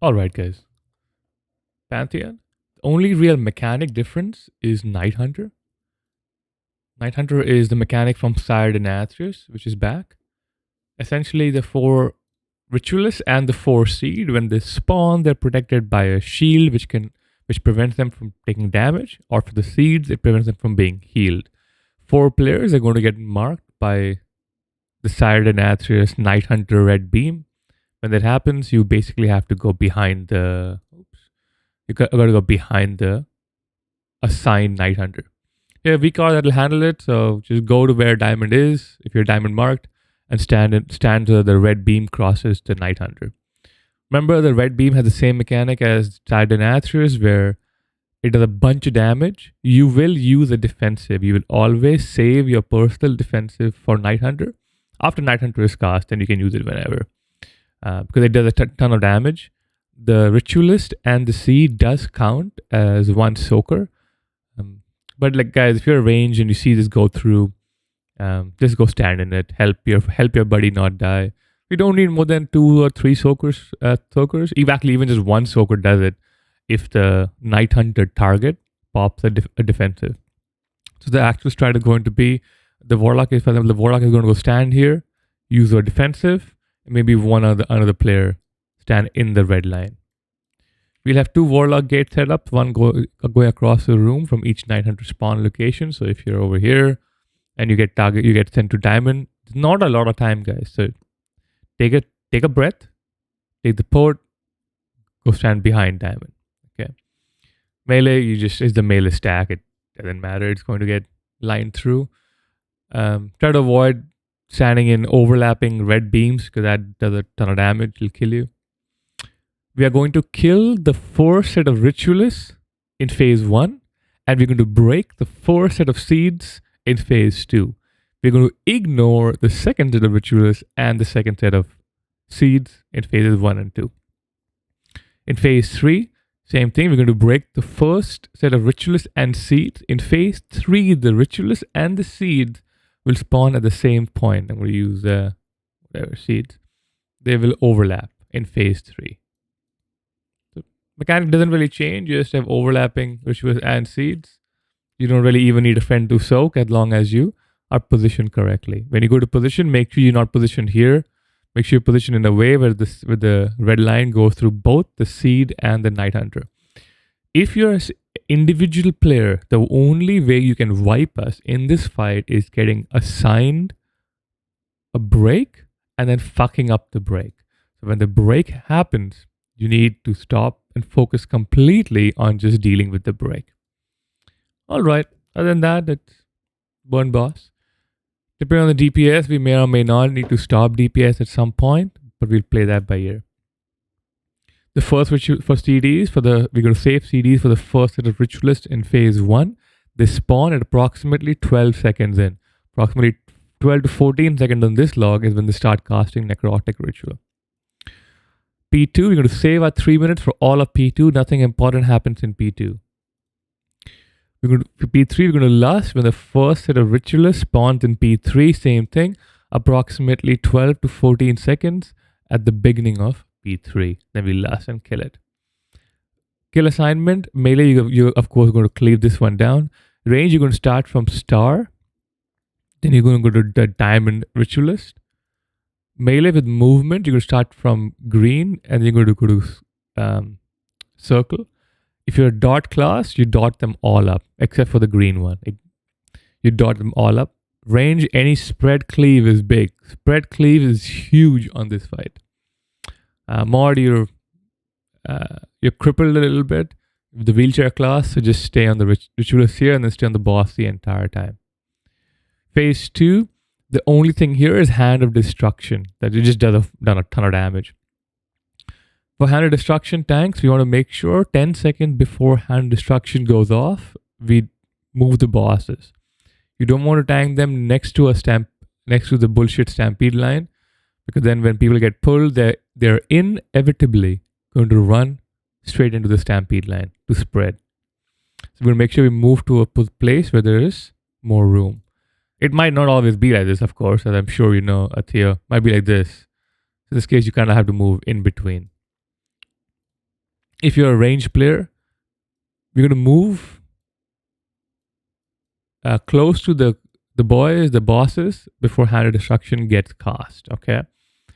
Alright, guys. Pantheon. The only real mechanic difference is Night Hunter. Night Hunter is the mechanic from Sire Denathrius, which is back. Essentially, the four ritualists and the four seed, when they spawn, they're protected by a shield which prevents them from taking damage, or for the seeds, it prevents them from being healed. Four players are going to get marked by the Sire Denathrius Night Hunter Red Beam. When that happens, you basically have to go behind the got to go behind the assigned Night Hunter. Yeah, V card that'll handle it. So just go to where diamond is, if you're diamond marked, and stand so the red beam crosses the Night Hunter. Remember, the red beam has the same mechanic as Trident where it does a bunch of damage. You will use a defensive. You will always save your personal defensive for Night Hunter. After Night Hunter is cast, then you can use it whenever. Because it does a ton of damage. The Ritualist and the Seed does count as one soaker. But like guys, if you're a range and you see this go through, just go stand in it. Help your buddy not die. We don't need more than 2 or 3 soakers. Actually, even just one soaker does it if the Night Hunter target pops a defensive. So the actual strat is going to be the Warlock is, for example, the Warlock is going to go stand here, use a defensive, and maybe another player stand in the red line. We'll have 2 Warlock gates set up, one going across the room from each Night Hunter spawn location. So if you're over here and you get sent to diamond, it's not a lot of time, guys. So take a breath, take the port, go stand behind diamond. Okay. Melee, is the melee stack. It doesn't matter. It's going to get lined through. Try to avoid standing in overlapping red beams because that does a ton of damage. It'll kill you. We are going to kill the 4 set of ritualists in phase 1, and we're going to break the 4 set of seeds in phase 2. We're going to ignore the second set of ritualists and the second set of seeds in phases 1 and 2. In phase 3, same thing. We're going to break the first set of ritualists and seeds. In phase 3, the ritualists and the seeds will spawn at the same point. I'm going to use whatever seeds. They will overlap in phase 3. Mechanic doesn't really change. You just have overlapping rituals and seeds. You don't really even need a friend to soak as long as you are positioned correctly. When you go to position, make sure you're not positioned here. Make sure you're positioned in a way where the red line goes through both the seed and the Night Hunter. If you're an individual player, the only way you can wipe us in this fight is getting assigned a break and then fucking up the break. So when the break happens, you need to stop and focus completely on just dealing with the break. All right. Other than that, it's burn boss. Depending on the DPS, we may or may not need to stop DPS at some point, but we'll play that by ear. The first for CDs, we're going to save CDs for the first set of ritualists in phase 1. They spawn at approximately 12 seconds in. Approximately 12 to 14 seconds on this log is when they start casting Necrotic Ritual. P2, we're going to save our 3 minutes for all of P2. Nothing important happens in P2. For P3, we're going to lust when the first set of ritualists spawns in P3. Same thing, approximately 12 to 14 seconds at the beginning of P3. Then we lust and kill it. Kill assignment, melee, you're of course going to cleave this one down. Range, you're going to start from star. Then you're going to go to the diamond ritualist. Melee with movement, you're going to start from green and you're going to go to circle. If you're a dot class, you dot them all up, except for the green one. You dot them all up. Range, any spread cleave is big. Spread cleave is huge on this fight. Mod, you're crippled a little bit with the wheelchair class, so just stay on the ritualist here and then stay on the boss the entire time. Phase 2, the only thing here is Hand of Destruction, that it just done a ton of damage. For Hand of Destruction tanks, we want to make sure 10 seconds before Hand of Destruction goes off, we move the bosses. You don't want to tank them next to the bullshit stampede line, because then when people get pulled, they're inevitably going to run straight into the stampede line to spread. So we're going to make sure we move to a place where there is more room. It might not always be like this, of course, as I'm sure you know, Athea. Might be like this. In this case, you kind of have to move in between. If you're a range player, you're going to move close to the bosses before Hand of Destruction gets cast. Okay,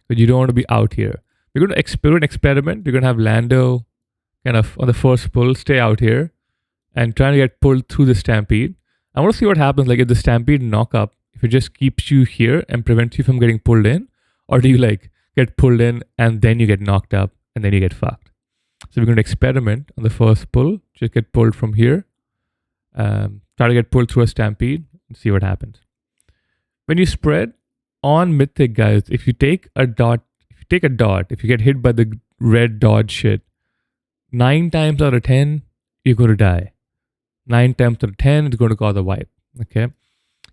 but you don't want to be out here. You're going to experiment. You're going to have Lando kind of on the first pull, stay out here, and trying to get pulled through the stampede. I want to see what happens. Like if the stampede knock up, if it just keeps you here and prevents you from getting pulled in, or do you like get pulled in and then you get knocked up and then you get fucked? So we're going to experiment on the first pull. Just get pulled from here. Try to get pulled through a stampede and see what happens. When you spread on Mythic, guys, if you take a dot, if you get hit by the red dodge shit, 9 times out of 10, you're going to die. 9 times out of 10, it's going to cause a wipe. Okay.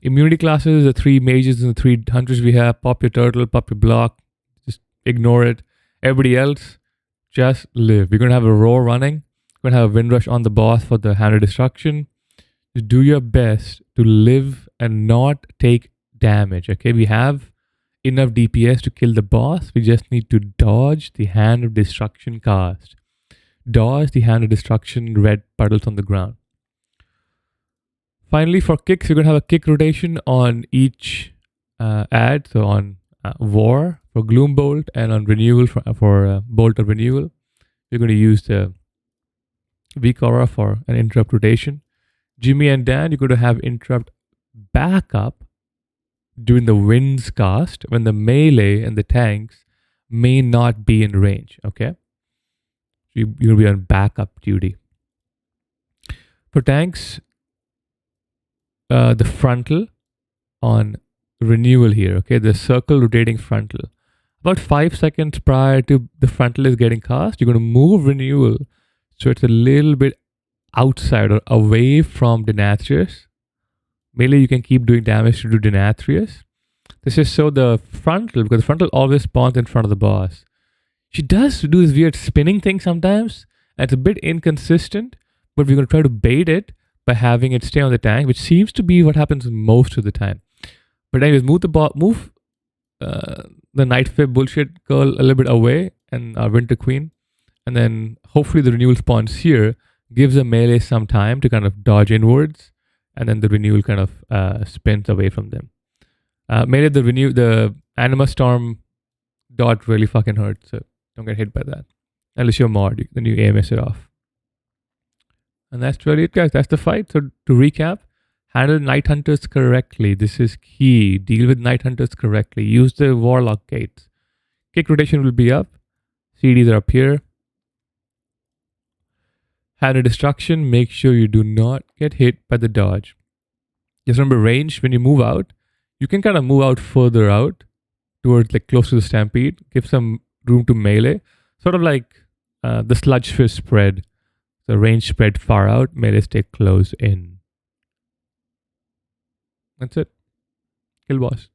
Immunity classes, the 3 mages and the 3 hunters we have, pop your turtle, pop your block, just ignore it. Everybody else, just live. We're going to have a roar running. We're going to have a wind rush on the boss for the Hand of Destruction. Just do your best to live and not take damage. Okay, we have enough DPS to kill the boss. We just need to dodge the Hand of Destruction cast. Dodge the Hand of Destruction red puddles on the ground. Finally, for kicks, you're going to have a kick rotation on each ad. So on War for Gloom Bolt and on Renewal for Bolt of Renewal. You're going to use the Weak Aura for an interrupt rotation. Jimmy and Dan, you're going to have interrupt backup during the winds cast when the melee and the tanks may not be in range. Okay, you're going to be on backup duty. For tanks, the frontal on renewal here. Okay, the circle rotating frontal. About 5 seconds prior to the frontal is getting cast, you're going to move renewal so it's a little bit outside or away from Denathrius. Melee, you can keep doing damage to do Denathrius. This is so the frontal, because the frontal always spawns in front of the boss. She does do this weird spinning thing sometimes, and it's a bit inconsistent, but we're going to try to bait it by having it stay on the tank, which seems to be what happens most of the time. But anyways, move the Night Fib bullshit girl a little bit away, and our Winter Queen, and then hopefully the renewal spawns here, gives the melee some time to kind of dodge inwards, and then the renewal kind of spins away from them. Melee, the Anima Storm dot really fucking hurts, so don't get hit by that. Unless you're mod, then you AMS it off. And that's really it, guys. That's the fight. So to recap, handle Night Hunters correctly. This is key. Deal with Night Hunters correctly. Use the Warlock gates. Kick rotation will be up. CDs are up here. Hand of Destruction, make sure you do not get hit by the dodge. Just remember range, when you move out, you can kind of move out further out towards like close to the stampede, give some room to melee, sort of like the sludge fist spread. So range spread far out, melee stay close in. That's it. Kill boss.